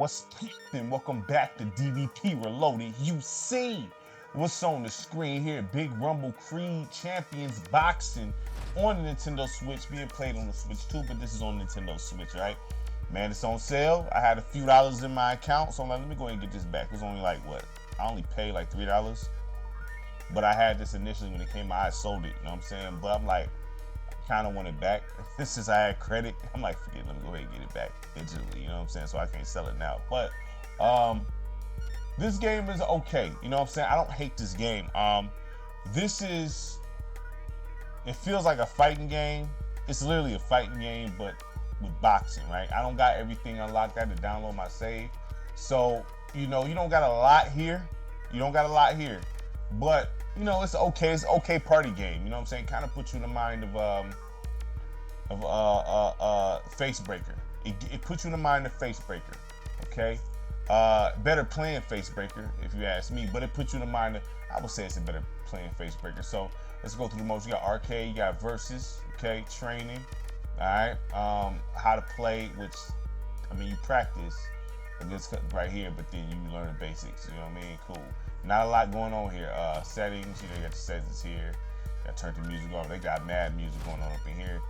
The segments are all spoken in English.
What's poppin'? Welcome back to DBP Reloaded. You see what's on the screen here. Big Rumble Creed Champions Boxing on the Nintendo Switch, being played on the Switch too, but this is on Nintendo Switch, right? Man, it's on sale. I had a few dollars in my account, so I'm like, let me go ahead and get this back. It was only like, what? I only paid like $3, but I had this initially when it came out. I sold it, you know what I'm saying? But I'm like, kind of want it back. Since I had credit, I'm like, forget it, let me go ahead and get it back digitally, you know what I'm saying? So I can't sell it now. But this game is okay, you know what I'm saying? I don't hate this game. It feels like a fighting game. It's literally a fighting game, but with boxing, right? I don't got everything unlocked. I had to download my save. So, you know, you don't got a lot here. But you know, it's okay. It's an okay party game. You know what I'm saying? Kind of puts you in the mind of Face Breaker. It puts you in the mind of Face Breaker. Okay. Better playing Face Breaker, if you ask me. But it puts you in the mind of, I would say it's a better playing Face Breaker. So let's go through the modes. You got arcade. You got versus. Okay. Training. All right. How to play, which I mean, you practice against right here, but then you learn the basics. You know what I mean? Cool. Not a lot going on here. Settings, you know, you got the settings here. You got to turn the music off. They got mad music going on up in here.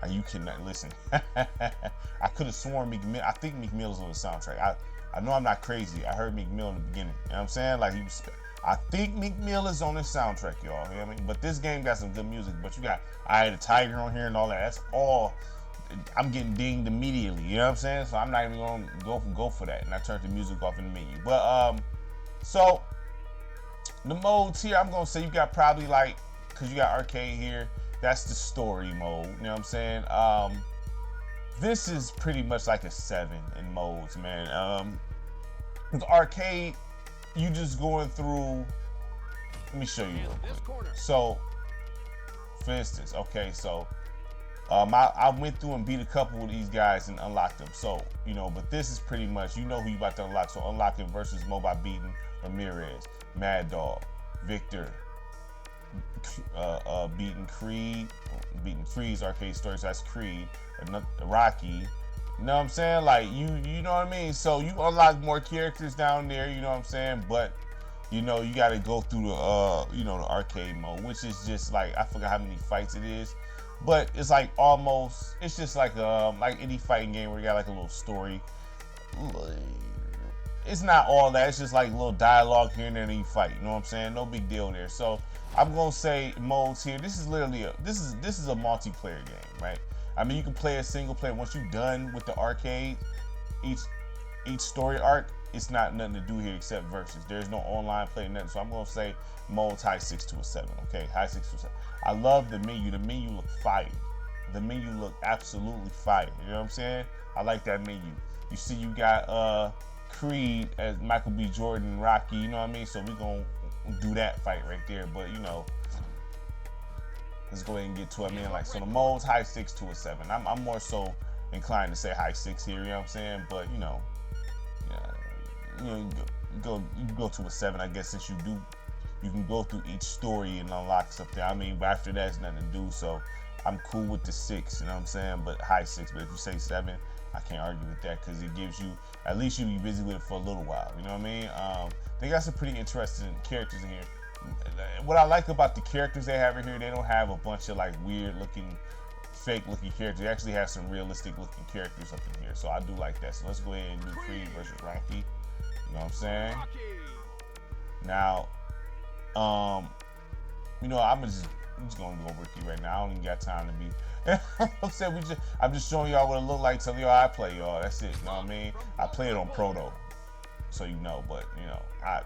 You cannot listen. I could have sworn Meek Mill. I think Meek Mill is on the soundtrack. I know I'm not crazy. I heard Meek Mill in the beginning. You know what I'm saying? Like I think Meek Mill is on the soundtrack, y'all. You know what I mean? But this game got some good music. But you got Eye of the Tiger on here and all that. That's all. I'm getting dinged immediately. You know what I'm saying? So I'm not even going to go for that. And I turned the music off in the menu. But so the modes here, I'm gonna say you got probably like, cause you got arcade here, that's the story mode, you know what I'm saying? This is pretty much like a 7 in modes, man. With arcade, you just going through, let me show you real quick. So, for instance, okay, so, I went through and beat a couple of these guys and unlocked them. So, you know, but this is pretty much, you know who you about to unlock. So unlocking versus mode by beating Ramirez, Mad Dog, Victor, beating Creed's arcade story, so that's Creed, Rocky. You know what I'm saying? Like you know what I mean? So you unlock more characters down there, you know what I'm saying? But you know, you gotta go through the you know, the arcade mode, which is just like, I forgot how many fights it is. But it's like almost, it's just like any fighting game where you got like a little story. It's not all that. It's just like a little dialogue here and there, and you fight. You know what I'm saying? No big deal there. So I'm gonna say modes here. This is literally this is a multiplayer game, right? I mean, you can play a single player. Once you're done with the arcade, each story arc, it's not nothing to do here except versus. There's no online play, nothing. So I'm gonna say modes high 6 to a 7. Okay, high 6 to a 7. I love the menu. The menu look fire. The menu look absolutely fire. You know what I'm saying? I like that menu. You see, you got Creed as Michael B. Jordan and Rocky. You know what I mean? So we gonna do that fight right there. But you know, let's go ahead and get to it. I mean, like, so the modes high 6 to a 7. I'm more so inclined to say high 6 here. You know what I'm saying? But you know, yeah, you know, you go to a 7, I guess, since you can go through each story and unlock something. I mean, but after that, it's nothing to do. So I'm cool with the 6, you know what I'm saying? But high 6. But if you say 7, I can't argue with that, because it gives you, at least you be busy with it for a little while. You know what I mean? They got some pretty interesting characters in here. What I like about the characters they have in here, they don't have a bunch of like weird looking, fake looking characters. They actually have some realistic looking characters up in here. So I do like that. So let's go ahead and do Creed versus Rocky. You know what I'm saying? Now, you know, I'm just gonna go rookie right now. I don't even got time to be. I'm saying I'm just showing y'all what it look like. Telling y'all I play, y'all. That's it. You know what I mean? I play it on Pro though, so you know. But you know,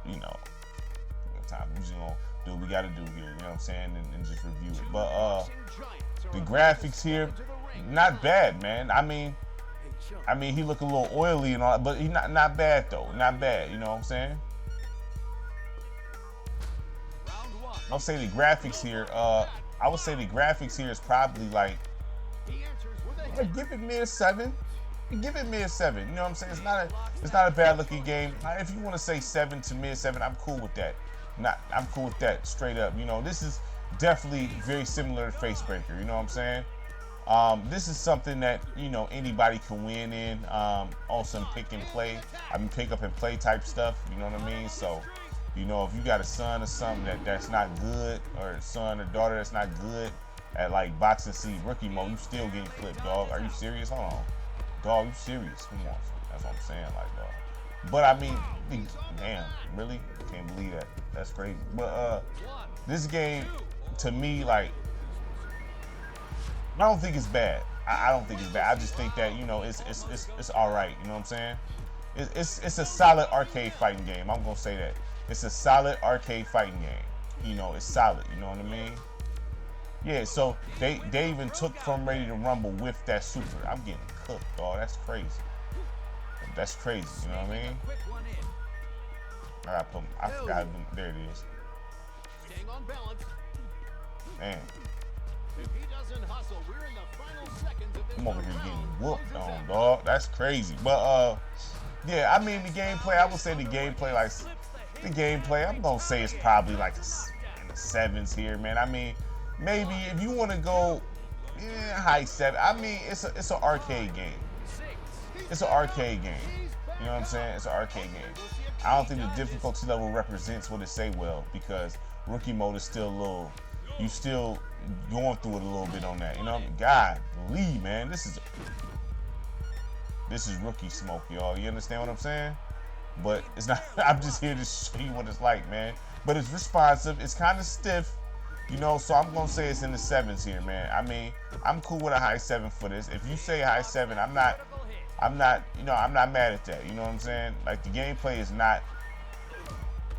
we got time. We just gonna do what we gotta do here. You know what I'm saying? And just review it. But the graphics here, not bad, man. I mean, he look a little oily and all, but he not bad though. Not bad. You know what I'm saying? I'll say the graphics here. I would say the graphics here is probably like, give it me a 7. Give it me a 7. You know what I'm saying? It's not a bad looking game. If you want to say 7 to mid 7, I'm cool with that. I'm cool with that straight up. You know, this is definitely very similar to Face Breaker. You know what I'm saying? This is something that, you know, anybody can win in, on some pick and play. I mean, pick up and play type stuff. You know what I mean? So, you know, if you got a son or something that's not good, or a son or daughter that's not good at like boxing C rookie mode, you still getting clipped, dog. Are you serious? Hold on, dog. You serious? Come on. That's what I'm saying, like, dog. But I mean, damn, really? Can't believe that. That's crazy. But this game, to me, like, I don't think it's bad. I don't think it's bad. I just think that, you know, it's all right. You know what I'm saying? It's a solid arcade fighting game. I'm gonna say that. It's a solid arcade fighting game. You know, it's solid. You know what I mean? Yeah. So they even took from Ready to Rumble with that super. I'm getting cooked, dog. That's crazy. That's crazy. You know what I mean? I forgot. There it is. Man. I'm over here getting whooped on, dog. That's crazy. But yeah, I mean, the gameplay, I would say the gameplay, I'm gonna say it's probably like in the 7s here, man. I mean, maybe if you want to go high 7, I mean, it's an arcade game. It's an arcade game. You know what I'm saying? It's an arcade game. I don't think the difficulty level represents what it say well, because rookie mode is still a little, you still going through it a little bit on that. You know, God, Lee, man, this is rookie smoke, y'all. You understand what I'm saying? But it's not. I'm just here to show you what it's like, man. But it's responsive. It's kind of stiff, you know. So I'm gonna say it's in the 7s here, man. I mean, I'm cool with a high 7 for this. If you say high 7, I'm not. You know, I'm not mad at that. You know what I'm saying? Like, the gameplay is not.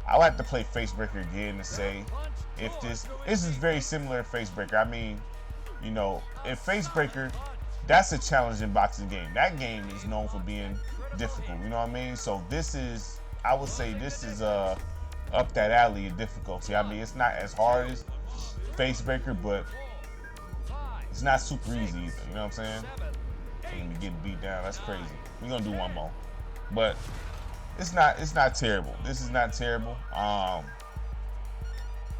I like to play Facebreaker again to say if this is very similar to Facebreaker. I mean, you know, in Facebreaker, that's a challenging boxing game. That game is known for being difficult. You know what I mean? So this is, I would say, this is up that alley of difficulty. I mean, it's not as hard as Facebreaker, but it's not super easy either. You know what I'm saying? Let me get beat down. That's crazy. We're gonna do one more, but it's not terrible. This is not terrible.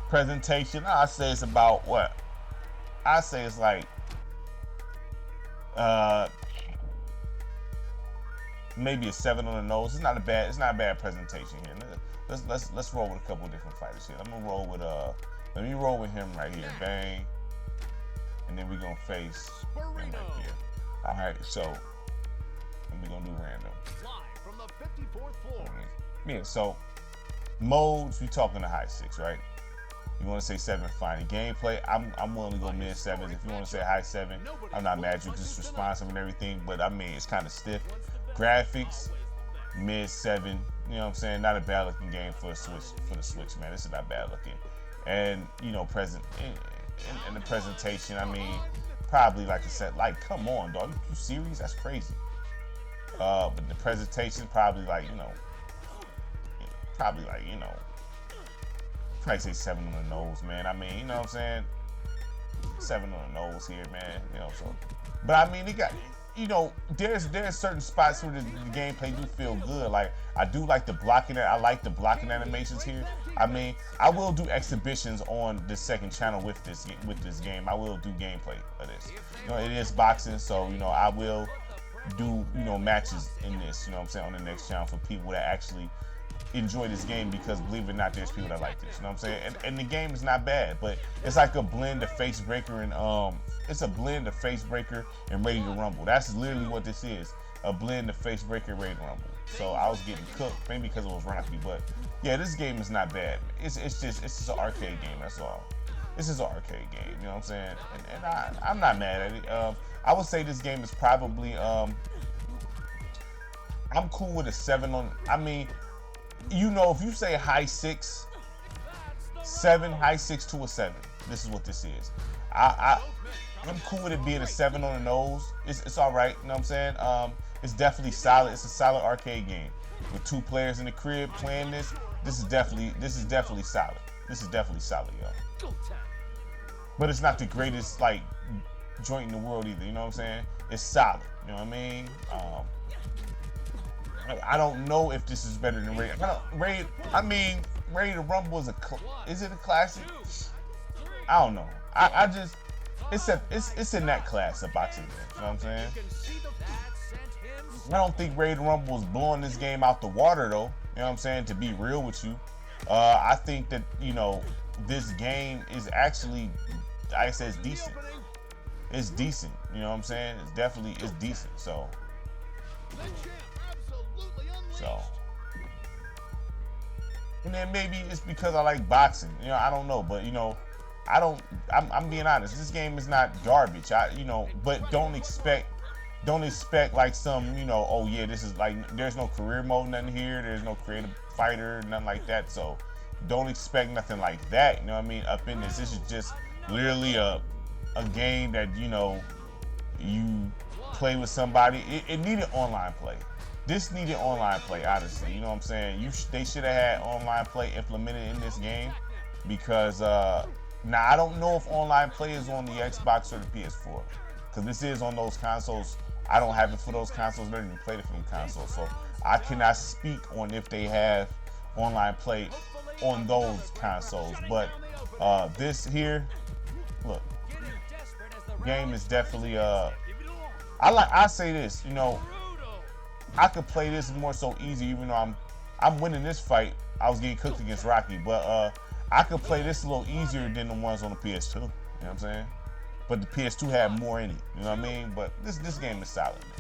Presentation, I say it's about what? I say it's like maybe a 7 on the nose. It's not a bad presentation here. Let's roll with a couple of different fighters here. Let me roll with him right here. Bang. And then we're gonna face him right here. Alright, so we're gonna do random. From the 54th floor. Yeah, so modes, we talking the high 6, right? You want to say 7, fine. Gameplay, I'm willing to go mid 7s. If you want to say high 7, I'm not mad at you, just responsive and everything. But I mean, it's kind of stiff. Graphics, mid 7. You know what I'm saying? Not a bad looking game for the Switch, man. This is not bad looking. And you know, in the presentation, I mean, probably like I said, like, come on, dog. You serious? That's crazy. But the presentation, probably like, probably say 7 on the nose, man. I mean, you know what I'm saying? 7 on the nose here, man. You know, so. But I mean, it got, you know, there's certain spots where the gameplay do feel good. Like, I do like the blocking. I like the blocking animations here. I mean, I will do exhibitions on the second channel with this game. I will do gameplay of this. You know, it is boxing, so you know, I will do, you know, matches in this. You know what I'm saying, on the next channel for people that actually enjoy this game, because believe it or not, there's people that like this. You know what I'm saying? And the game is not bad, but it's like a blend of Facebreaker and Ready to Rumble. That's literally what this is. A blend of Facebreaker and Ready to Rumble. So I was getting cooked, maybe because it was rocky, but yeah, this game is not bad. It's just an arcade game, that's all. This is an arcade game, you know what I'm saying? And I'm not mad at it. I would say this game is probably I'm cool with a 7 on. I mean, you know, if you say high 6, 7, high 6 to a 7, this is what this is. I'm cool with it being a 7 on the nose. It's all right, you know what I'm saying? It's definitely solid. It's a solid arcade game with 2 players in the crib playing this. This is definitely solid. This is definitely solid, y'all. But it's not the greatest like joint in the world either. You know what I'm saying? It's solid. You know what I mean? I don't know if this is better than Ready to Rumble is it a classic? I don't know. I just, it's in that class of boxing game. You know what I'm saying? I don't think Ready to Rumble is blowing this game out the water though. You know what I'm saying? To be real with you, I think that this game is actually, like I said, it's decent. It's decent. You know what I'm saying? It's decent. So. And then maybe it's because I like boxing. I don't know, but I'm being honest. This game is not garbage. But don't expect like some, oh yeah, this is like, there's no career mode, nothing here. There's no creative fighter, nothing like that. So don't expect nothing like that. You know what I mean? Up in this is just literally a game that, you play with somebody. It needed online play. This needed online play, honestly. You know what I'm saying? They should have had online play implemented in this game because now I don't know if online play is on the Xbox or the PS4 because this is on those consoles. I don't have it for those consoles. I never even played it for them consoles, so I cannot speak on if they have online play on those consoles. But this here, look, game is definitely I say this, I could play this more so easy, even though I'm winning this fight. I was getting cooked against Rocky, but I could play this a little easier than the ones on the PS2. You know what I'm saying? But the PS2 had more in it. You know what I mean? But this game is solid, man.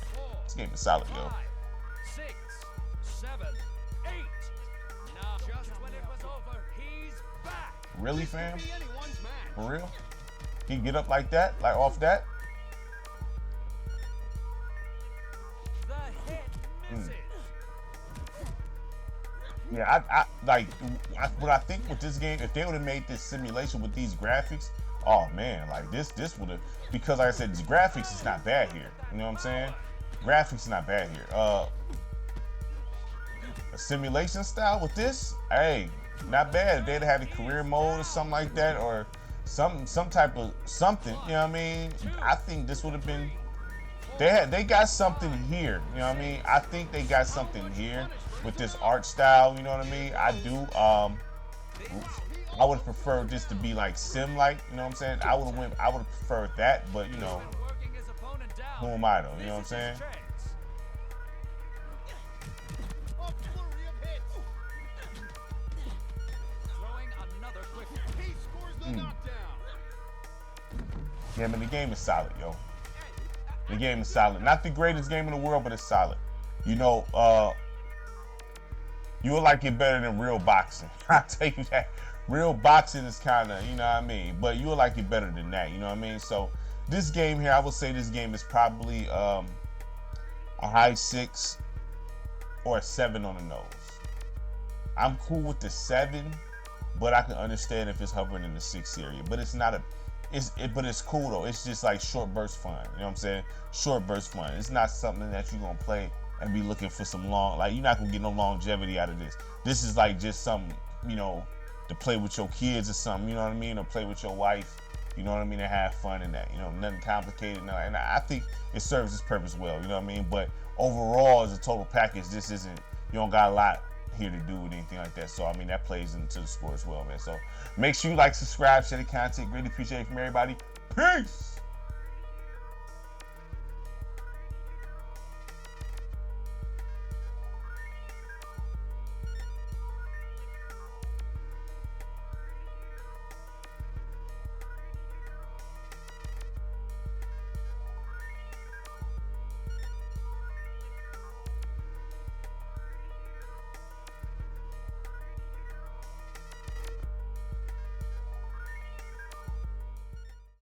This game is solid, yo. 6, 7, 8. Now, just when it was over, he's back. Really, fam? For real? He get up like that, like off that? The hit misses. Yeah, what I think with this game, if they would have made this simulation with these graphics, oh man, like this would have, because like I said, these graphics is not bad here. You know what I'm saying? Graphics is not bad here. A simulation style with this, hey, not bad. If they'd had a career mode or something like that, or some type of something, you know what I mean? I think this would have been. They got something here, you know what I mean? I think they got something here with this art style, you know what I mean? I do. I would have preferred this to be like sim-like, you know what I'm saying? I would have preferred that, but who am I though? You know what I'm saying? Yeah, man, the game is solid, yo. The game is solid. Not the greatest game in the world, but it's solid. You'll like it better than real boxing. I'll tell you that. Real boxing is kind of, you know what I mean? But you'll like it better than that, you know what I mean? So this game here, I would say this game is probably a high 6 or a 7 on the nose. I'm cool with the 7, but I can understand if it's hovering in the 6 area. But it's not but it's cool though. It's just like short burst fun. You know what I'm saying? Short burst fun. It's not something that you're gonna play and be looking for some like you're not gonna get no longevity out of this. This is like just something, to play with your kids or something, you know what I mean? Or play with your wife, you know what I mean? And have fun in that. Nothing complicated. No. And I think it serves its purpose well, you know what I mean? But overall, as a total package, this isn't, you don't got a lot here to do with anything like that. So I mean that plays into the score as well, man. So make sure you like, subscribe, share the content. Greatly appreciate it from everybody. Peace.